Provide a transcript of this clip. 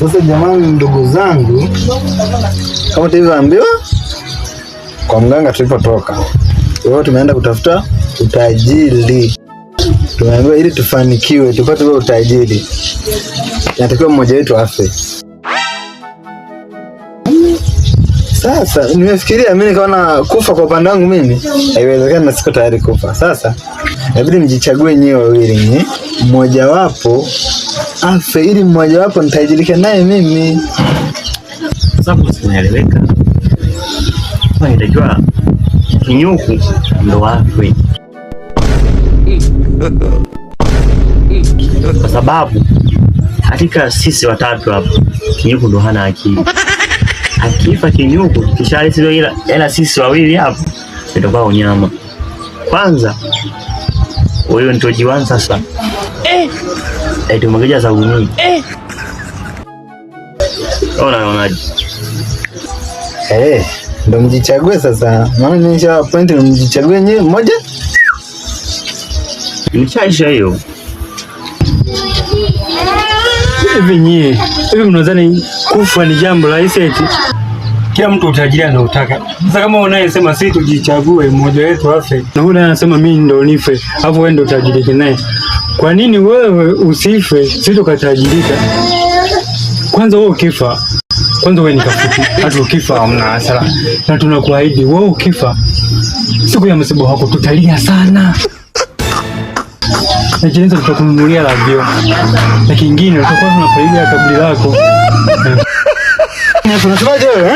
Sasa jamani, ndugu zangu, kama tulivyoambiwa kwa mganga tulipotoka, leo tumeenda kutafuta utajiri. Tumeambiwa ili tufanikiwe, tupate huo utajiri, inatakiwa mmoja wetu afe. Sasa nimefikiria mimi, nikaona kufa kwa upande wangu mimi haiwezekani na siko tayari kufa. Sasa inabidi nijichague nyewe wawili, mmoja wapo afe ili mmoja wapo nitajirike naye mimi. Sababu sinaeleweka. Kwa inajua Kinyuku ndo afe. Kwa sababu katika sisi watatu hapa Kinyuku ndo hana akili. Akifa Kinyuku kisha sisi ila sisi wawili hapa itakuwa unyama. Kwanza wewe ndio jiwanza sasa. Tumekuja za uni. Unaonaje? Ndo mjichague sasa. Maana nisha point, ndo mjichague nyewe mmoja. Nishaisha hiyo. Hivi mnadhani kufa ni jambo rahisi eti? Kila mtu utajiri anautaka. Sasa kama unayesema sisi tujichague mmoja wetu afe, na huyu anasema mimi ndo nife, alafu wewe ndo utajirike naye. Kwa nini wewe usife, sisi tukatajirika? Kwanza wewe ukifa, kwanza wewe nikafuti. Hata ukifa hamna hasara. Na tunakuahidi wewe ukifa, siku ya msiba wako tutalia sana. Na jeneza tutakununulia radio. Na kingine tutakuwa tunapaiga kaburi lako. Unasemaje wewe?